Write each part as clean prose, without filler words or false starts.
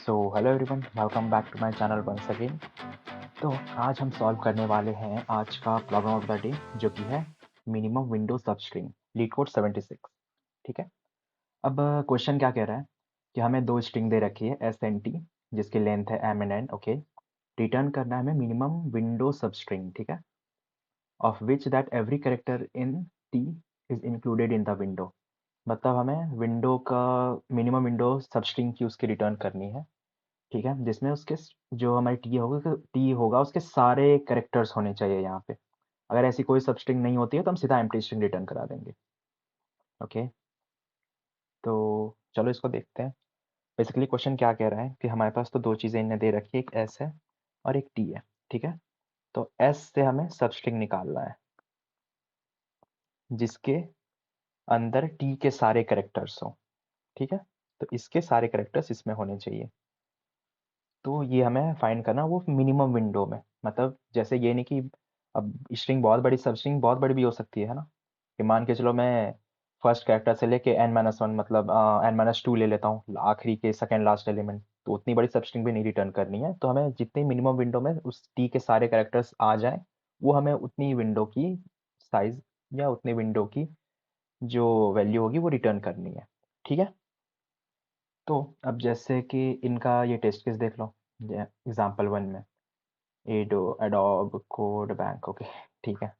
So hello everyone, welcome back to my channel once again. तो आज हम solve करने वाले हैं आज का प्रॉब्लम ऑफ द डे, जो कि है minimum window substring leet code 76। ठीक है। अब क्वेश्चन क्या कह रहा है कि हमें दो स्ट्रिंग दे रखी है एस एंड टी, जिसकी लेंथ है M and N. Okay, return करना है हमें मिनिमम विंडो सबस्ट्रिंग, ठीक है, of which that every character in T is included in the window. मतलब हमें विंडो का मिनिमम विंडो सबस्ट्रिंग की उसकी रिटर्न करनी है, ठीक है, जिसमें उसके जो हमारी टी होगा उसके सारे कैरेक्टर्स होने चाहिए यहाँ पे। अगर ऐसी कोई सब स्ट्रिंग नहीं होती है तो हम सीधा एम्प्टी स्ट्रिंग रिटर्न करा देंगे। ओके, तो चलो इसको देखते हैं। बेसिकली क्वेश्चन क्या कह रहा है कि हमारे पास तो दो चीज़ें इन्हें दे रखी है, एक एस है और एक टी है, ठीक है। तो एस से हमें सब स्ट्रिंग निकालना है जिसके अंदर टी के सारे कैरेक्टर्स हों, ठीक है। तो इसके सारे कैरेक्टर्स इसमें होने चाहिए। तो ये हमें फाइंड करना वो मिनिमम विंडो में, मतलब जैसे ये नहीं कि अब स्ट्रिंग बहुत बड़ी सब स्ट्रिंग बहुत बड़ी भी हो सकती है ना, कि मान के चलो मैं फर्स्ट कैरेक्टर से लेके n-1 मतलब n-2 ले लेता हूँ आखिरी के सेकंड लास्ट एलिमेंट, तो उतनी बड़ी सब स्ट्रिंग भी नहीं रिटर्न करनी है। तो हमें जितनी मिनिमम विंडो में उस टी के सारे कैरेक्टर्स आ जाएं, वो हमें उतनी विंडो की साइज या उतनी विंडो की जो वैल्यू होगी वो रिटर्न करनी है, ठीक है। तो अब जैसे कि इनका ये टेस्ट केस देख लो एग्जाम्पल 1 में, एडो एडोब कोड बैंक। ओके, ठीक है,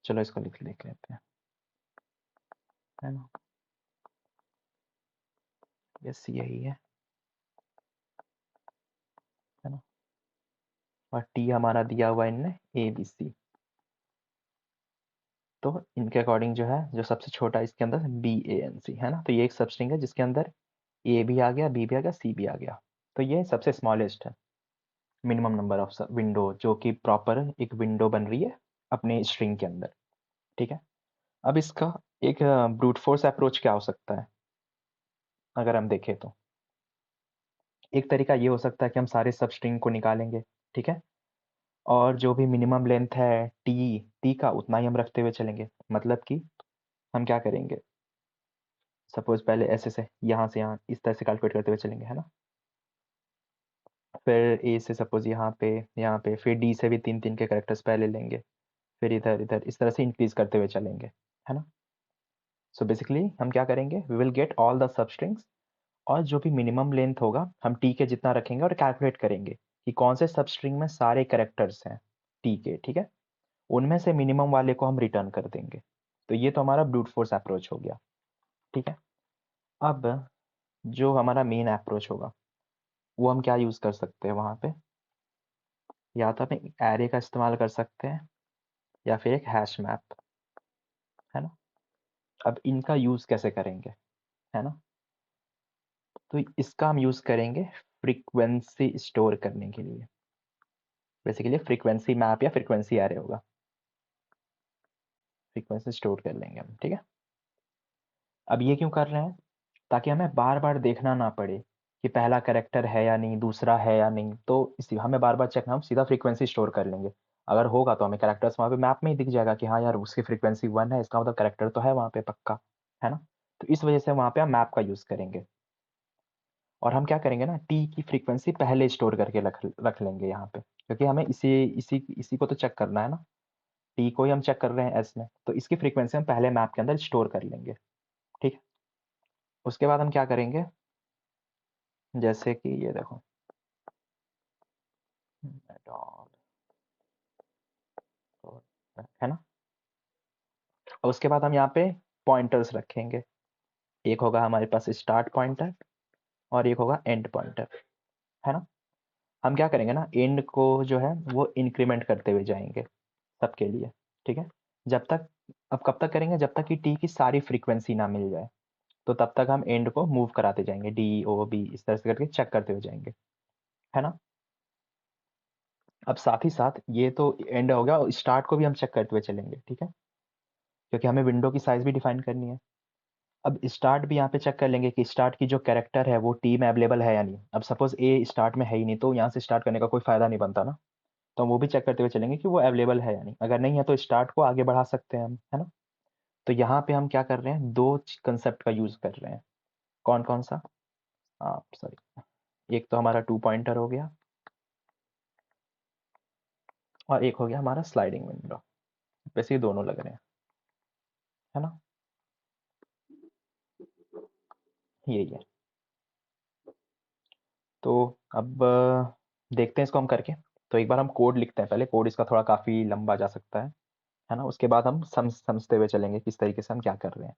चलो इसको लिख देख लेते हैं, है ना। यस, यही है ना। और टी हमारा दिया हुआ इनने ए बी सी, तो इनके अकॉर्डिंग जो है जो सबसे छोटा इसके अंदर बी ए एन सी है ना। तो ये एक सब स्ट्रिंग है जिसके अंदर ए भी आ गया, बी भी आ गया, सी भी आ गया। तो ये सबसे स्मॉलेस्ट है मिनिमम नंबर ऑफ विंडो, जो कि प्रॉपर एक विंडो बन रही है अपने स्ट्रिंग के अंदर, ठीक है। अब इसका एक ब्रूट फोर्स अप्रोच क्या हो सकता है अगर हम देखें तो, एक तरीका ये हो सकता है कि हम सारे सब स्ट्रिंग को निकालेंगे, ठीक है, और जो भी मिनिमम लेंथ है टी टी का उतना ही हम रखते हुए चलेंगे। मतलब कि हम क्या करेंगे, सपोज पहले ऐसे से यहाँ से यहाँ इस तरह से कैलकुलेट करते हुए चलेंगे, है ना। फिर ए से सपोज यहाँ पे फिर डी से भी तीन तीन के करेक्टर्स पहले लेंगे, फिर इधर इधर इस तरह से इंक्रीज करते हुए चलेंगे, है ना। सो बेसिकली हम क्या करेंगे, we will get all the substrings, और जो भी मिनिमम लेंथ होगा हम टी के जितना रखेंगे और कैलकुलेट करेंगे कि कौन से सब स्ट्रिंग में सारे करेक्टर्स हैं टी के, ठीक है। उनमें से मिनिमम वाले को हम रिटर्न कर देंगे। तो ये तो हमारा ब्रूट फोर्स अप्रोच हो गया, ठीक है। अब जो हमारा मेन अप्रोच होगा वो हम क्या यूज़ कर सकते हैं वहाँ पे, या तो हम एक एरे का इस्तेमाल कर सकते हैं या फिर एक हैश मैप, है ना। अब इनका यूज़ कैसे करेंगे, है ना। तो इसका हम यूज़ करेंगे फ्रीक्वेंसी स्टोर करने के लिए। बेसिकली फ्रीक्वेंसी मैप या फ्रीक्वेंसी एरे होगा, फ्रीक्वेंसी स्टोर कर लेंगे हम, ठीक है। अब ये क्यों कर रहे हैं, ताकि हमें बार बार देखना ना पड़े कि पहला करेक्टर है या नहीं, दूसरा है या नहीं। तो इसी हमें बार बार चेक, हम सीधा फ्रीक्वेंसी स्टोर कर लेंगे। अगर होगा तो हमें करेक्टर्स वहाँ पे मैप में ही दिख जाएगा कि हाँ यार उसकी फ्रीक्वेंसी 1 है, इसका मतलब करेक्टर तो है वहाँ पे पक्का, है ना। तो इस वजह से वहाँ पे हम मैप का यूज़ करेंगे। और हम क्या करेंगे ना, टी की फ्रीक्वेंसी पहले स्टोर करके रख रख लेंगे यहाँ पे, क्योंकि हमें इसी इसी इसी को तो चेक करना है ना। टी को ही हम चेक कर रहे हैं एस में, तो इसकी फ्रीक्वेंसी हम पहले मैप के अंदर स्टोर कर लेंगे, ठीक है। उसके बाद हम क्या करेंगे, जैसे कि ये देखो, है ना। और उसके बाद हम यहाँ पे पॉइंटर्स रखेंगे। एक होगा हमारे पास स्टार्ट पॉइंटर और एक होगा एंड पॉइंटर, है ना। हम क्या करेंगे ना, एंड को जो है वो इंक्रीमेंट करते हुए जाएंगे सबके लिए, ठीक है। जब तक, अब कब तक करेंगे, जब तक कि टी की सारी फ्रीक्वेंसी ना मिल जाए, तो तब तक हम एंड को मूव कराते जाएंगे, डी ओ बी इस तरह से करके चेक करते हुए जाएंगे, है ना। अब साथ ही साथ ये तो एंड हो गया, और स्टार्ट को भी हम चेक करते हुए चलेंगे, ठीक है, क्योंकि हमें विंडो की साइज भी डिफाइन करनी है। अब स्टार्ट भी यहाँ पे चेक कर लेंगे कि स्टार्ट की जो कैरेक्टर है वो टी में अवेलेबल है या नहीं। अब सपोज ए स्टार्ट में है ही नहीं, तो यहाँ से स्टार्ट करने का कोई फायदा नहीं बनता ना। तो हम वो भी चेक करते हुए चलेंगे कि वो अवेलेबल है या नहीं। अगर नहीं है तो स्टार्ट को आगे बढ़ा सकते हैं हम, है ना। तो यहाँ पे हम क्या कर रहे हैं, दो कंसेप्ट का यूज कर रहे हैं। कौन कौन सा, सॉरी, एक तो हमारा 2 पॉइंटर हो गया और एक हो गया हमारा स्लाइडिंग विंडो। वैसे ये दोनों लग रहे हैं, है ना? यही है। तो अब देखते हैं इसको हम करके। तो एक बार हम कोड लिखते हैं पहले। कोड इसका थोड़ा काफ़ी लंबा जा सकता है ना? उसके बाद हम समझते हुए चलेंगे किस तरीके से हम क्या कर रहे हैं,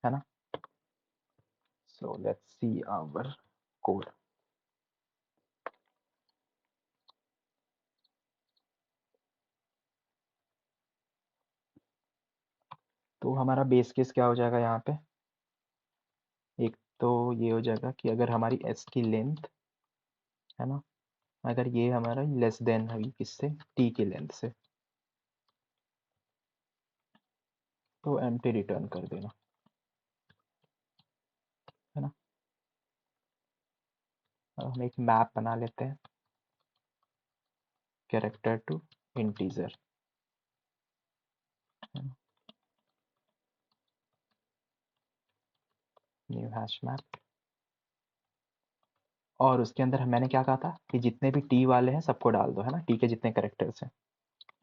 है ना? So let's see our code. तो हमारा बेस केस क्या हो जाएगा यहाँ पे? एक तो ये हो जाएगा कि अगर हमारी एस की लेंथ, है ना, अगर ये हमारा लेस देन है किससे, टी की लेंथ से, तो एम्प्टी रिटर्न कर देना, है ना? अब हम एक मैप बना लेते हैं, character to integer, new hash map. और उसके अंदर मैंने क्या कहा था कि जितने भी टी वाले हैं सबको डाल दो, है ना? टी के जितने कैरेक्टर्स हैं।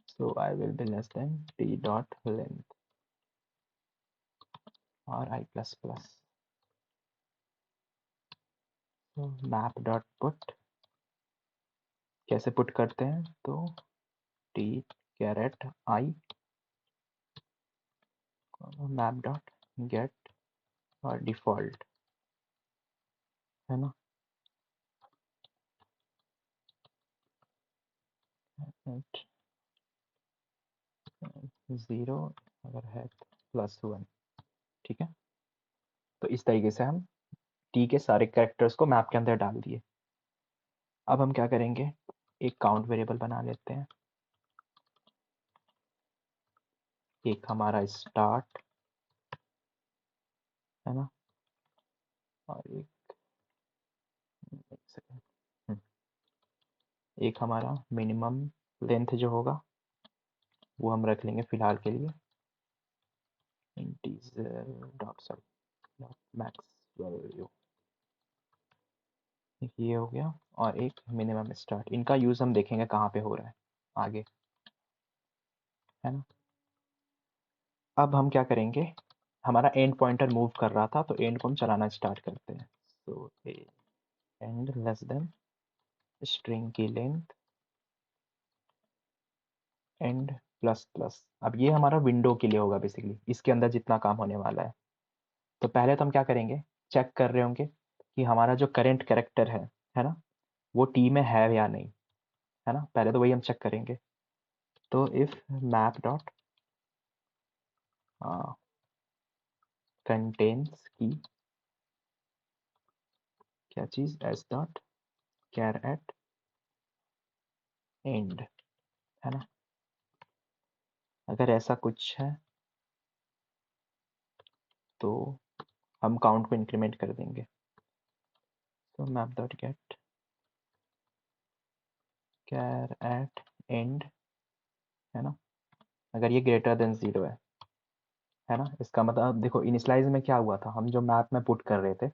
So I will be less than T dot length और I plus plus. Map dot put कैसे पुट करते हैं? तो T caret I map dot get और डिफॉल्ट, है ना? ज़ीरो अगर है प्लस वन, ठीक है? तो इस तरीके से हम टी के सारे कैरेक्टर्स को मैप के अंदर डाल दिए। अब हम क्या करेंगे, एक काउंट वेरिएबल बना लेते हैं, एक हमारा स्टार्ट, है ना, और एक सेकंड, एक हमारा मिनिमम लेंथ जो होगा वो हम रख लेंगे फिलहाल के लिए इंटीजर डॉट सब डॉट मैक्स वैल्यू, ये हो गया। और एक मिनिमम स्टार्ट, इनका यूज़ हम देखेंगे कहाँ पे हो रहा है आगे, है ना? अब हम क्या करेंगे, हमारा एंड पॉइंटर मूव कर रहा था तो एंड को हम चलाना स्टार्ट करते हैं। So and less than string की लेंथ एंड प्लस प्लस। अब ये हमारा विंडो के लिए होगा बेसिकली, इसके अंदर जितना काम होने वाला है। तो पहले तो हम क्या करेंगे, चेक कर रहे होंगे कि हमारा जो करेंट कैरेक्टर है ना, वो टी में है या नहीं, है ना? पहले तो वही हम चेक करेंगे। तो इफ मैप डॉट कंटेन्स की क्या चीज़, S dot char at end, है ना? अगर ऐसा कुछ है तो हम काउंट को इंक्रीमेंट कर देंगे। तो map dot get char at end, है ना, अगर ये ग्रेटर देन ज़ीरो है ना, इसका मतलब देखो इनिशलाइज में क्या हुआ था, हम जो मैप में पुट कर रहे थे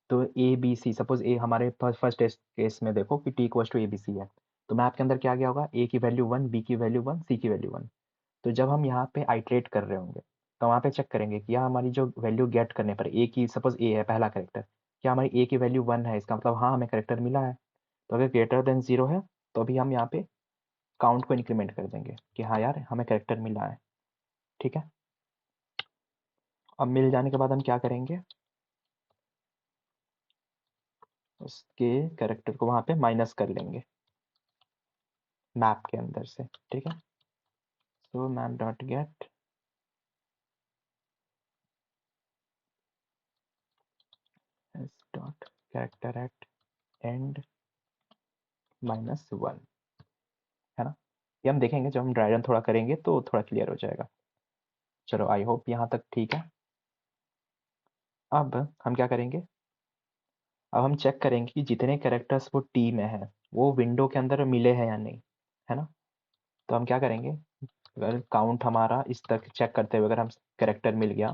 तो ए बी सी, सपोज ए हमारे फर्स्ट केस में देखो कि T equals to A B C है, तो मैप के अंदर क्या गया होगा, ए की वैल्यू वन, बी की वैल्यू वन, सी की वैल्यू वन। तो जब हम यहाँ पे आइट्रेट कर रहे होंगे तो वहाँ पे चेक करेंगे कि यहाँ हमारी जो वैल्यू गेट करने पर ए की, सपोज ए है पहला करेक्टर, क्या हमारी ए की वैल्यू वन है, इसका मतलब हाँ हमें करेक्टर मिला है। तो अगर ग्रेटर देन जीरो है तो अभी हम यहाँ पे काउंट को इंक्रीमेंट कर देंगे कि हाँ यार हमें करेक्टर मिला है, ठीक है? अब मिल जाने के बाद हम क्या करेंगे, उसके करेक्टर को वहाँ पे माइनस कर लेंगे मैप के अंदर से, ठीक है? So map dot gate S dot character eight and minus one, है ना? ये हम देखेंगे जब हम ड्राई रन थोड़ा करेंगे तो थोड़ा क्लियर हो जाएगा। चलो आई होप यहाँ तक ठीक है। अब हम क्या करेंगे, अब हम चेक करेंगे कि जितने कैरेक्टर्स वो टी में है वो विंडो के अंदर मिले हैं या नहीं, है ना? तो हम क्या करेंगे, अगर काउंट हमारा इस तक चेक करते हुए अगर हम कैरेक्टर मिल गया,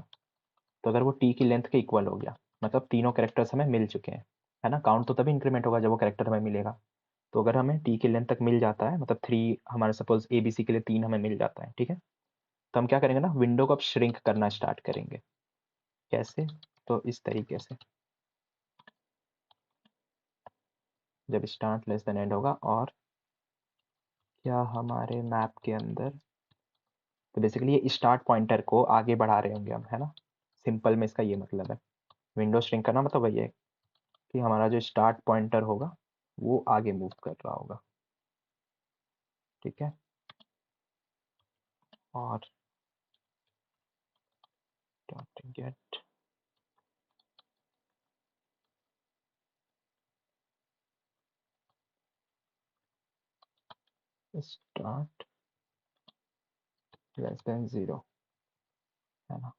तो अगर वो टी की लेंथ के इक्वल हो गया, मतलब तीनों कैरेक्टर्स हमें मिल चुके हैं, है ना। काउंट तो तभी इंक्रीमेंट होगा जब वो कैरेक्टर हमें मिलेगा। तो अगर हमें टी के लेंथ तक मिल जाता है, मतलब 3, हमारे सपोज ए बी सी के लिए 3 हमें मिल जाता है, ठीक है। तो हम क्या करेंगे ना, विंडो को अब श्रिंक करना स्टार्ट करेंगे। कैसे? तो इस तरीके से, जब स्टार्ट लेस देन एंड होगा, और क्या हमारे मैप के अंदर, तो बेसिकली ये स्टार्ट पॉइंटर को आगे बढ़ा रहे होंगे हम, है ना। सिंपल में इसका ये मतलब है, विंडो श्रिंक करना मतलब वही है कि हमारा जो स्टार्ट पॉइंटर होगा वो आगे मूव कर रहा होगा, ठीक है। और dot get start less than 0, है ना।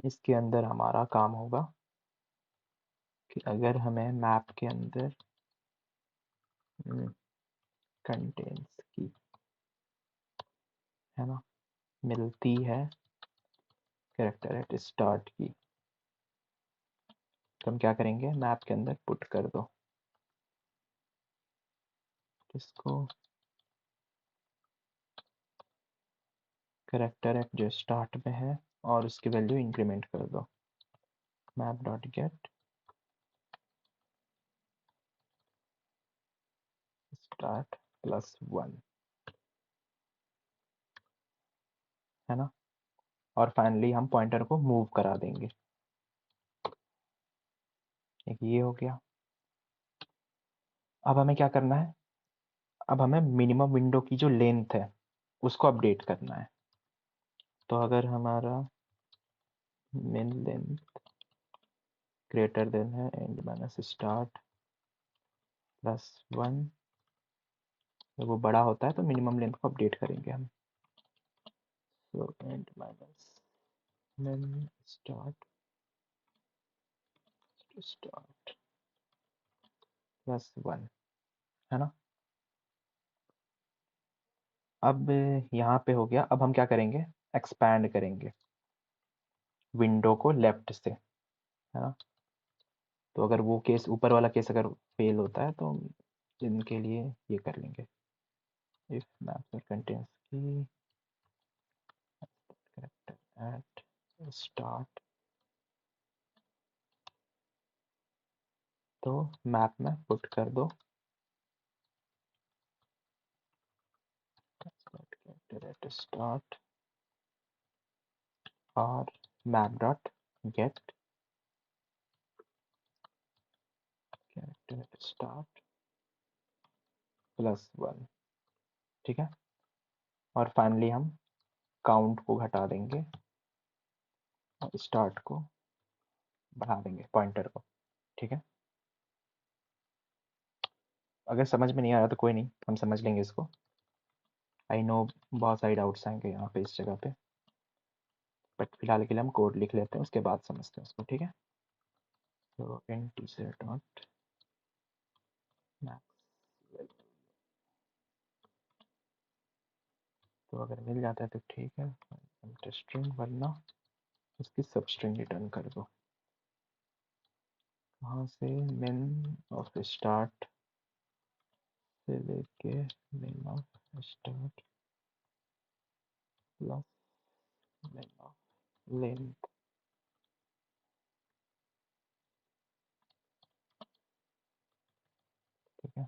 इसके अंदर हमारा काम होगा कि अगर हमें मैप के अंदर कंटेंट्स की, है ना, मिलती है कैरेक्टर एट स्टार्ट की, तो हम क्या करेंगे, मैप के अंदर पुट कर दो इसको, कैरेक्टर एट जो स्टार्ट में है, और उसकी वैल्यू इंक्रीमेंट कर दो, मैप डॉट गेट स्टार्ट +1, है ना। और फाइनली हम पॉइंटर को मूव करा देंगे। एक ये हो गया। अब हमें क्या करना है, अब हमें मिनिमम विंडो की जो लेंथ है उसको अपडेट करना है। तो अगर हमारा मिन लेंथ ग्रेटर देन है एंड माइनस स्टार्ट +1, जब वो बड़ा होता है तो मिनिमम लेंथ को अपडेट करेंगे हम। तो एंड माइनस मिन स्टार्ट स्टार्ट +1, है ना। अब यहाँ पे हो गया। अब हम क्या करेंगे, एक्सपैंड करेंगे विंडो को लेफ्ट से, है ना। तो अगर वो केस, ऊपर वाला केस अगर फेल होता है तो हम इनके लिए ये कर लेंगे, इफ मैप कंटेंट्स की कैरेक्टर एट स्टार्ट, तो मैप में पुट कर दो कैरेक्टर एट स्टार्ट, और map dot gate character eight start +1, ठीक है। और फाइनली हम काउंट को घटा देंगे और स्टार्ट को बढ़ा देंगे, पॉइंटर को, ठीक है। अगर समझ में नहीं आया तो कोई नहीं, हम समझ लेंगे इसको। आई नो बहुत सारे डाउट्स आएंगे यहाँ पे इस जगह पे, बट फिलहाल के लिए हम कोड लिख लेते हैं, उसके बाद समझते हैं उसको, ठीक है। तो इंटीजर डॉट मैक्स, तो अगर मिल जाता है तो ठीक है, स्ट्रिंग, वरना उसकी सब स्ट्रिंग रिटर्न कर दो। वहाँ से मिन ऑफ स्टार्ट से लेके मिन ऑफ स्टार्ट प्लस मिन ऑफ लेंथ, ठीक है।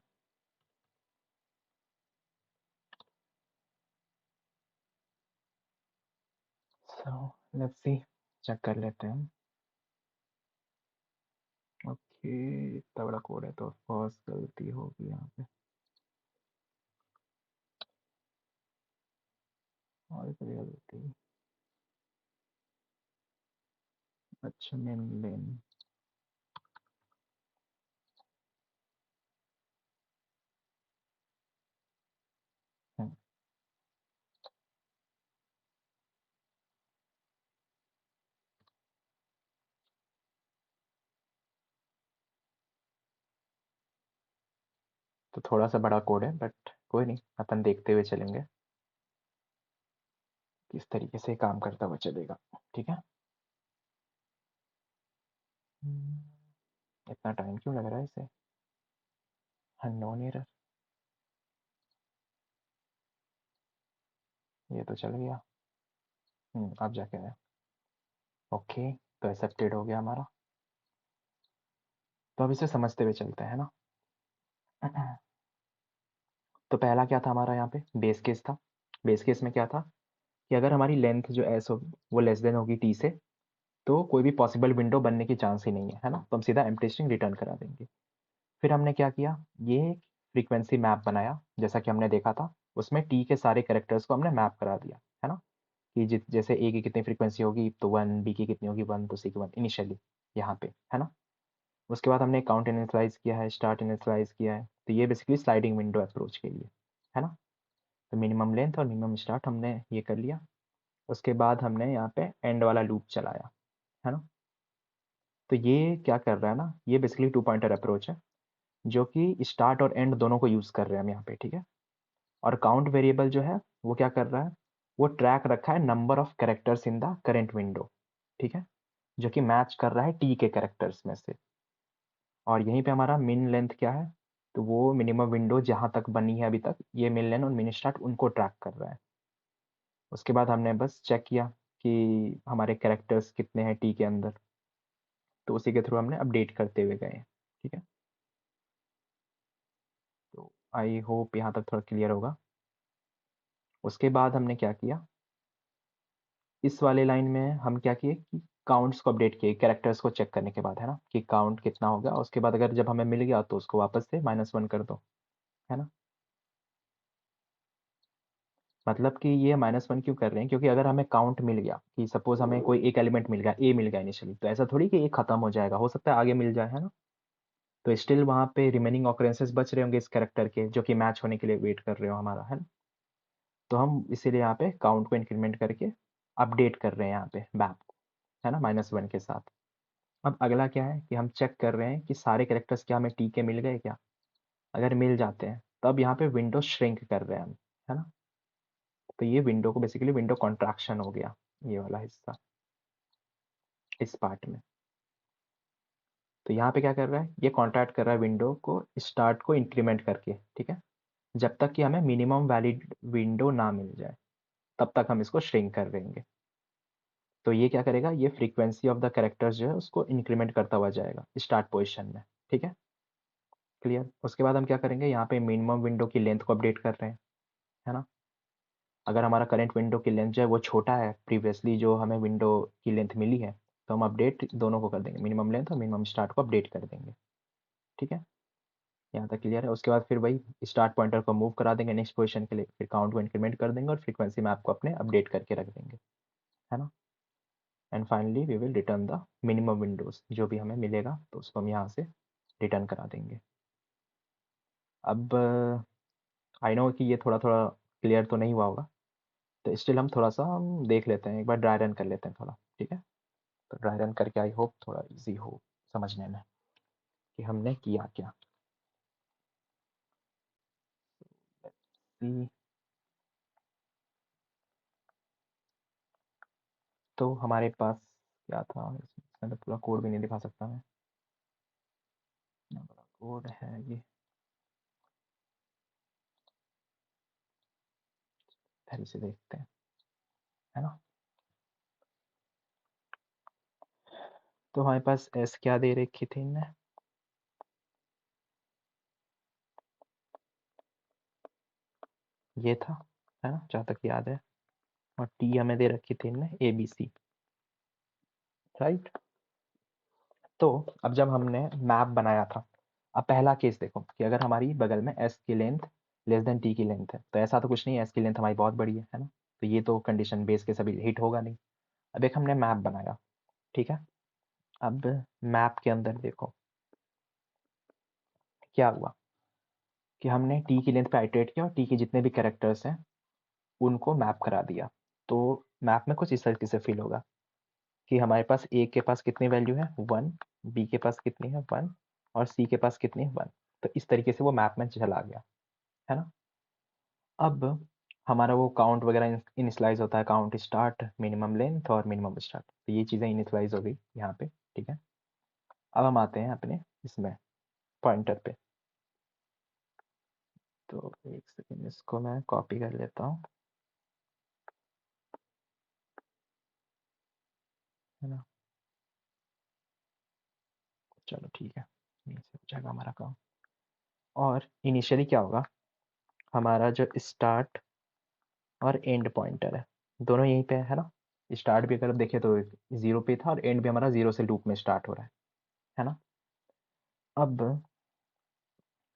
सो लेट्स सी, चेक कर लेते हैं हम। ओके, इतना बड़ा कोड है तो फर्स्ट गलती होगी यहाँ पे, और कोई गलती, अच्छा मेन लेन है। तो थोड़ा सा बड़ा कोड है, बट कोई नहीं, अपन देखते हुए चलेंगे किस तरीके से काम करता हुआ चलेगा, ठीक है। इतना टाइम क्यों लग रहा है इसे? अननोन एरर, ये तो चल गया। अब जाके आया। ओके, तो एक्सेप्टेड हो गया हमारा। तो अब इसे समझते हुए चलते हैं ना। तो पहला क्या था हमारा यहाँ पे? बेस केस था। बेस केस में क्या था कि अगर हमारी लेंथ जो एस होगी वो लेस देन होगी टी से, तो कोई भी पॉसिबल विंडो बनने की चांस ही नहीं है ना, तो हम सीधा एम्प्टी स्ट्रिंग रिटर्न करा देंगे। फिर हमने क्या किया, ये फ्रीक्वेंसी मैप बनाया जैसा कि हमने देखा था। उसमें टी के सारे कैरेक्टर्स को हमने मैप करा दिया है ना, कि जैसे ए की कितनी फ्रीक्वेंसी होगी तो 1, बी की कितनी होगी 1, तो सी की 1 इनिशियली यहाँ पे है ना। उसके बाद हमने काउंट इनिशियलाइज किया है, स्टार्ट इनिशियलाइज किया है, तो ये बेसिकली स्लाइडिंग विंडो अप्रोच के लिए है ना। तो मिनिमम लेंथ और मिनिमम स्टार्ट हमने ये कर लिया। उसके बाद हमने यहाँ पे एंड वाला लूप चलाया है ना। तो ये क्या कर रहा है ना, ये बेसिकली टू पॉइंटर अप्रोच है, जो कि स्टार्ट और एंड दोनों को यूज़ कर रहे हैं हम यहाँ पे, ठीक है। और काउंट वेरिएबल जो है वो क्या कर रहा है, वो ट्रैक रखा है number of characters in the current window, ठीक है, जो कि मैच कर रहा है टी के कैरेक्टर्स में से। और यहीं पे हमारा मिन लेंथ क्या है, तो वो मिनिमम विंडो जहाँ तक बनी है अभी तक, ये मिन लेंथ और मिन स्टार्ट उनको ट्रैक कर रहा है। उसके बाद हमने बस चेक किया कि हमारे कैरेक्टर्स कितने हैं टी के अंदर, तो उसी के थ्रू हमने अपडेट करते हुए गए, ठीक है। तो आई होप यहाँ तक थोड़ा क्लियर होगा। उसके बाद हमने क्या किया, इस वाले लाइन में हम क्या किए कि काउंट्स को अपडेट किए कैरेक्टर्स को चेक करने के बाद है ना, कि काउंट कितना होगा। उसके बाद अगर जब हमें मिल गया तो उसको वापस से -1 कर दो, है ना। मतलब कि ये -1 क्यों कर रहे हैं, क्योंकि अगर हमें काउंट मिल गया, कि सपोज हमें कोई एक एलिमेंट मिल गया, ए मिल गया इनिशियली, तो ऐसा थोड़ी कि ये खत्म हो जाएगा, हो सकता है आगे मिल जाए, है ना। तो स्टिल वहाँ पे रिमेनिंग ऑकरेंसेस बच रहे होंगे इस कैरेक्टर के, जो कि मैच होने के लिए वेट कर रहे हो हमारा, है ना। तो हम इसीलिए यहाँ पे काउंट को इंक्रीमेंट करके अपडेट कर रहे हैं यहाँ पे मैप को, है ना, -1 के साथ। अब अगला क्या है कि हम चेक कर रहे हैं कि सारे कैरेक्टर्स क्या हमें टी के मिल गए क्या। अगर मिल जाते हैं तब यहाँ पे विंडो श्रिंक कर रहे हैं हम, है ना। तो ये विंडो को बेसिकली विंडो कॉन्ट्रैक्शन हो गया, ये वाला हिस्सा इस पार्ट में। तो यहाँ पे क्या कर रहा है, ये कॉन्ट्रैक्ट कर रहा है विंडो को स्टार्ट को इंक्रीमेंट करके, ठीक है। जब तक कि हमें मिनिमम वैलिड विंडो ना मिल जाए तब तक हम इसको श्रिंक कर देंगे। तो ये क्या करेगा, ये फ्रीक्वेंसी ऑफ द कैरेक्टर्स जो है उसको इंक्रीमेंट करता हुआ जाएगा स्टार्ट पोजिशन में, ठीक है, क्लियर। उसके बाद हम क्या करेंगे, यहाँ पे मिनिमम विंडो की लेंथ को अपडेट कर रहे हैं, है ना। अगर हमारा करंट विंडो की लेंथ जो है वो छोटा है प्रीवियसली जो हमें विंडो की लेंथ मिली है, तो हम अपडेट दोनों को कर देंगे, मिनिमम लेंथ और मिनिमम स्टार्ट को अपडेट कर देंगे, ठीक है। यहाँ तक क्लियर है। उसके बाद फिर वही स्टार्ट पॉइंटर को मूव करा देंगे नेक्स्ट पोजीशन के लिए, फिर काउंट को इंक्रीमेंट कर देंगे और फ्रीक्वेंसी मैप को अपने अपडेट करके रख देंगे, है ना। And finally we will return the minimum windows, जो भी हमें मिलेगा तो उसको हम यहाँ से रिटर्न करा देंगे। अब आई नो कि ये थोड़ा थोड़ा क्लियर तो नहीं हुआ होगा, तो स्टिल हम थोड़ा सा हम देख लेते हैं, एक बार ड्राई रन कर लेते हैं थोड़ा, ठीक है। तो ड्राई रन करके आई होप थोड़ा इजी हो समझने में कि हमने किया क्या। See, तो हमारे पास क्या था इसमें, तो पूरा कोड भी नहीं दिखा सकता मैं, इतना बड़ा कोड है ये। फिर से देखते हैं, है ना। तो हमारे पास एस क्या दे रखी थी इनने, ये था, है ना, जहाँ तक याद है। और टी हमें दे रखी थी इनने ABC, राइट। तो अब जब हमने मैप बनाया था, अब पहला केस देखो कि अगर हमारी बगल में एस की लेंथ लेस देन टी की लेंथ है, तो ऐसा तो कुछ नहीं है, एस की लेंथ हमारी बहुत बड़ी है ना, तो ये तो कंडीशन बेस के सभी हिट होगा नहीं। अब एक हमने मैप बनाया, ठीक है। अब मैप के अंदर देखो क्या हुआ, कि हमने टी की लेंथ पे आइटरेट किया और टी के जितने भी कैरेक्टर्स हैं उनको मैप करा दिया। तो मैप में कुछ इस तरीके से फील होगा कि हमारे पास ए के पास कितनी वैल्यू है 1, बी के पास कितनी है 1, और सी के पास कितनी है 1। तो इस तरीके से वो मैप में चला गया, है ना। अब हमारा वो काउंट वगैरह इनिशलाइज होता है, काउंट स्टार्ट, मिनिमम लेंथ और मिनिमम स्टार्ट, तो ये चीज़ें इनिशलाइज हो गई यहाँ पे, ठीक है। अब हम आते हैं अपने इसमें पॉइंटर पे। तो एक सेकेंड, इसको मैं कॉपी कर लेता हूँ, है ना। चलो ठीक है, यहीं से हो जाएगा हमारा काम। और इनिशियली क्या होगा, हमारा जो स्टार्ट और एंड पॉइंटर है दोनों यहीं पे है ना। स्टार्ट भी अगर देखें तो 0 पे था, और एंड भी हमारा 0 से लूप में स्टार्ट हो रहा है ना। अब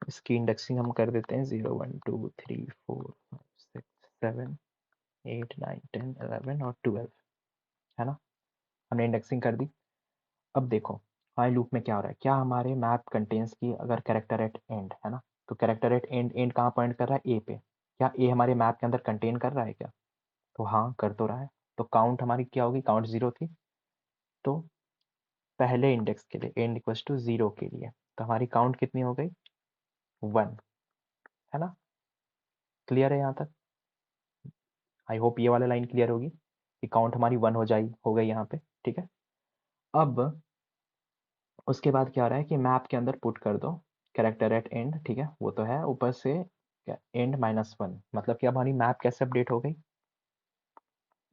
इसकी इंडेक्सिंग हम कर देते हैं 0 1 2 3 4 5 6 7 8 9 10 11 और 12, है ना। हमने इंडेक्सिंग कर दी। अब देखो हमारे लूप में क्या हो रहा है, क्या हमारे मैप कंटेन्स की अगर कैरेक्टर एट एंड है ना, तो कैरेक्टर एट एंड, एंड कहाँ पॉइंट कर रहा है, ए पे। क्या ए हमारे मैप के अंदर कंटेन कर रहा है क्या, तो हाँ कर तो रहा है। तो काउंट हमारी क्या होगी, काउंट 0 थी। तो पहले इंडेक्स के लिए एंड इक्वल्स टू 0 के लिए, तो हमारी काउंट कितनी हो गई, 1, है ना। क्लियर है यहाँ तक। आई होप ये वाला लाइन क्लियर होगी कि काउंट हमारी 1 हो गई यहाँ पे, ठीक है। अब उसके बाद क्या हो रहा है कि मैप के अंदर पुट कर दो कैरेक्टर एट एंड, ठीक है, वो तो है ऊपर से एंड -1, मतलब कि अब हमारी मैप कैसे अपडेट हो गई,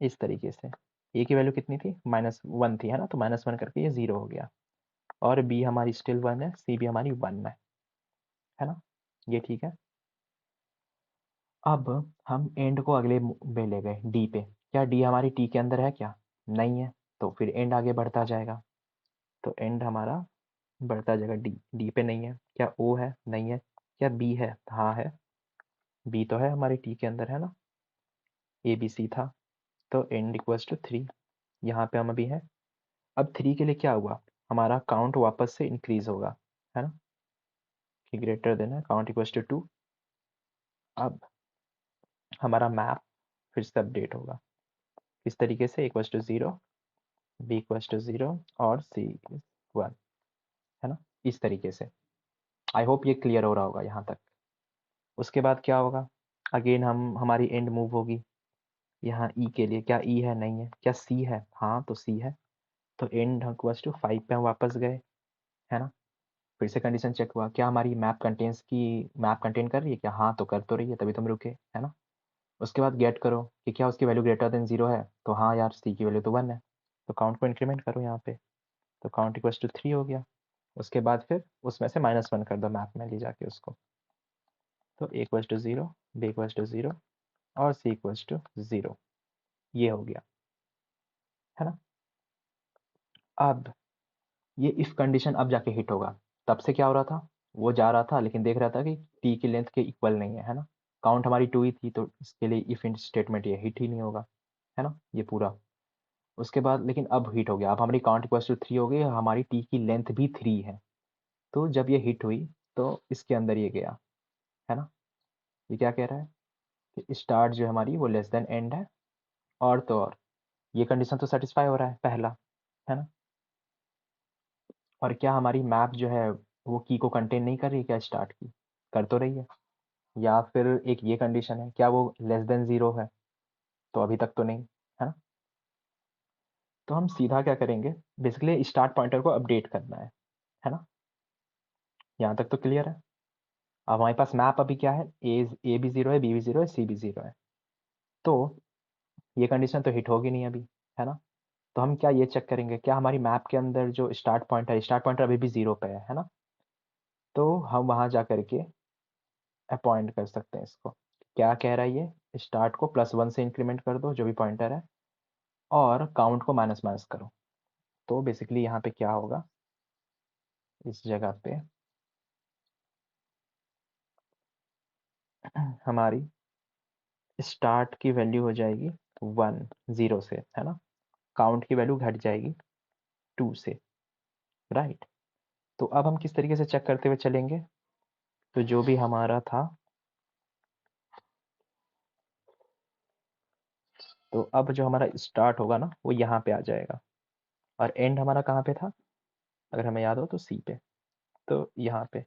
इस तरीके से। ए की वैल्यू कितनी थी, -1 थी, है ना, तो -1 करके ये 0 हो गया। और बी हमारी स्टिल 1 है, सी भी हमारी 1 है ना, ये ठीक है। अब हम एंड को अगले में ले गए डी पे। क्या डी हमारी टी के अंदर है क्या, नहीं है, तो फिर एंड आगे बढ़ता जाएगा। तो एंड हमारा बढ़ता जाएगा, डी डी पे नहीं है। क्या ओ है, नहीं है। क्या बी है, हाँ है, बी तो है हमारी टी के अंदर, है ना। ए बी सी था, तो एंड इक्वल्स टू 3, यहाँ पे हम अभी हैं। अब 3 के लिए क्या हुआ, हमारा काउंट वापस से इंक्रीज होगा, है ना, कि ग्रेटर देन है काउंट इक्वल्स टू 2। अब हमारा मैप फिर से अपडेट होगा इस तरीके से, equals to 0, B equals to 0 और सी 1, है ना, इस तरीके से। आई होप ये क्लियर हो रहा होगा यहाँ तक। उसके बाद क्या होगा, अगेन हम हमारी एंड मूव होगी यहाँ ई के लिए। क्या ई है, नहीं है। क्या सी है, हाँ तो सी है। तो एंड इक्वल्स टू 5 पे हम वापस गए, है ना। फिर से कंडीशन चेक हुआ, क्या हमारी मैप कंटेन कर रही है क्या, हाँ तो कर तो रही है, तभी तुम रुके, है ना। उसके बाद गेट करो कि क्या उसकी वैल्यू ग्रेटर देन 0 है, तो हाँ यार सी की वैल्यू तो 1 है। तो काउंट को इंक्रीमेंट करो यहाँ पे, तो काउंट इक्वल्स टू 3 हो गया। उसके बाद फिर उसमें से -1 कर दो मैप में ले जाके उसको। तो A equals to 0, B equals to 0 और सी इक्वल्स टू 0, ये हो गया, है ना। अब ये इफ कंडीशन अब जाके हिट होगा। तब से क्या हो रहा था, वो जा रहा था लेकिन देख रहा था कि टी की लेंथ के इक्वल नहीं है ना। काउंट हमारी 2 ही थी, तो इसके लिए इफ स्टेटमेंट ये हिट ही नहीं होगा, है ना, ये पूरा। उसके बाद लेकिन अब हिट हो गया, अब हमारी काउंट इक्वल्स टू 3 हो गई, हमारी टी की लेंथ भी 3 है। तो जब ये हिट हुई तो इसके अंदर ये गया, है ना। ये क्या कह रहा है कि स्टार्ट जो है हमारी वो लेस देन एंड है। और तो और ये कंडीशन तो सेटिस्फाई हो रहा है पहला, है ना। और क्या हमारी मैप जो है वो की को कंटेन नहीं कर रही है क्या, स्टार्ट की कर तो रही है। या फिर एक ये कंडीशन है, क्या वो लेस देन 0 है, तो अभी तक तो नहीं, है ना। तो हम सीधा क्या करेंगे, बेसिकली स्टार्ट पॉइंटर को अपडेट करना है ना। यहाँ तक तो क्लियर है। अब हमारे पास मैप अभी क्या है, ए भी 0 है, बी भी 0 है, सी भी 0 है। तो ये कंडीशन तो हिट होगी नहीं अभी, है ना। तो हम क्या ये चेक करेंगे, क्या हमारी मैप के अंदर जो स्टार्ट पॉइंटर अभी भी 0 पे है ना। तो हम वहां जा करके अपॉइंट कर सकते हैं इसको। क्या कह रहा है ये, स्टार्ट को +1 से इंक्रीमेंट कर दो जो भी पॉइंटर है, और काउंट को माइनस माइनस करो। तो बेसिकली यहाँ पे क्या होगा, इस जगह पे हमारी स्टार्ट की वैल्यू हो जाएगी 1 0 से, है ना। काउंट की वैल्यू घट जाएगी 2 से, राइट। तो अब हम किस तरीके से चेक करते हुए चलेंगे, तो जो भी हमारा था, तो अब जो हमारा स्टार्ट होगा ना वो यहाँ पे आ जाएगा, और एंड हमारा कहाँ पे था, अगर हमें याद हो तो सी पे, तो यहाँ पे।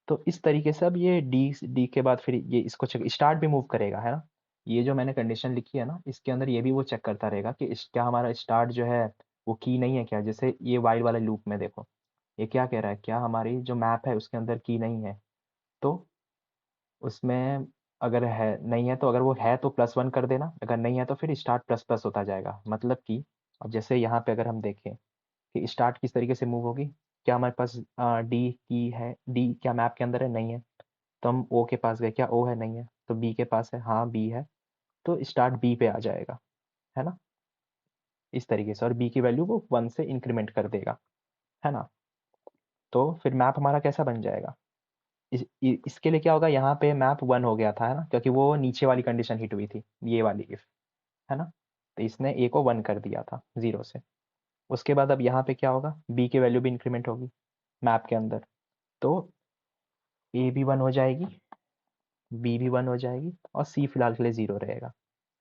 तो इस तरीके से अब ये डी डी के बाद फिर ये इसको चेक स्टार्ट भी मूव करेगा, है ना। ये जो मैंने कंडीशन लिखी है ना, इसके अंदर ये भी वो चेक करता रहेगा कि क्या हमारा स्टार्ट जो है वो की नहीं है क्या, जैसे ये वाइल वाले लूप में देखो, ये क्या कह रहा है, क्या हमारी जो मैप है उसके अंदर की नहीं है, तो उसमें अगर है नहीं है तो अगर वो है तो +1 कर देना, अगर नहीं है तो फिर स्टार्ट प्लस प्लस होता जाएगा। मतलब कि अब जैसे यहाँ पे अगर हम देखें कि स्टार्ट किस तरीके से मूव होगी, क्या हमारे पास डी की है, डी क्या मैप के अंदर है, नहीं है, तो हम ओ के पास गए, क्या ओ है, नहीं है, तो बी के पास है, हाँ बी है, तो स्टार्ट बी पे आ जाएगा, है ना, इस तरीके से, और बी की वैल्यू वो 1 से इंक्रीमेंट कर देगा, है ना। तो फिर मैप हमारा कैसा बन जाएगा, इसके लिए क्या होगा, यहाँ पे मैप 1 हो गया था, है ना, क्योंकि वो नीचे वाली कंडीशन हिट हुई थी, ये वाली इफ, है ना, तो इसने ए को 1 कर दिया था 0 से। उसके बाद अब यहाँ पे क्या होगा, बी की वैल्यू भी इंक्रीमेंट होगी मैप के अंदर, तो ए भी 1 हो जाएगी, बी भी 1 हो जाएगी, और सी फिलहाल के लिए 0 रहेगा,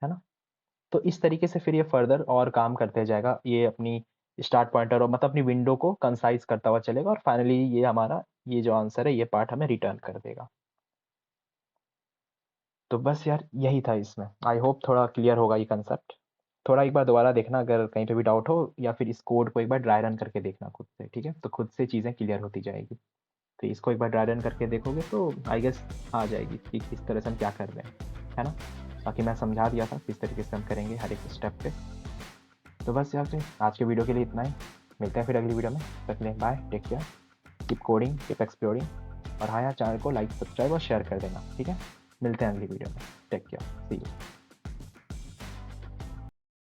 है ना। तो इस तरीके से फिर ये फर्दर और काम करते जाएगा, ये अपनी स्टार्ट पॉइंटर और मतलब अपनी विंडो को कंसाइज करता हुआ चलेगा, और फाइनली ये हमारा ये जो आंसर है ये पार्ट हमें रिटर्न कर देगा। तो बस यार यही था इसमें, आई होप थोड़ा क्लियर होगा ये कंसेप्ट। थोड़ा एक बार दोबारा देखना अगर कहीं पे भी डाउट हो, या फिर इस कोड को एक बार ड्राई रन करके देखना खुद से, ठीक है, तो खुद से चीज़ें क्लियर होती जाएगी। तो इसको एक बार ड्राई रन करके देखोगे तो आई गेस आ जाएगी कि किस तरह से हम क्या कर रहे हैं, है ना। बाकी मैं समझा दिया था किस तरीके से हम करेंगे हर एक स्टेप पे। तो बस यार फिर आज के वीडियो के लिए इतना ही, मिलते हैं फिर अगली वीडियो में, तक के लिए bye, take care, keep coding, keep exploring, और हाँ यार चैनल को लाइक सब्सक्राइब और शेयर कर देना, ठीक है। मिलते हैं अगली वीडियो में, टेक केयर, सी यू।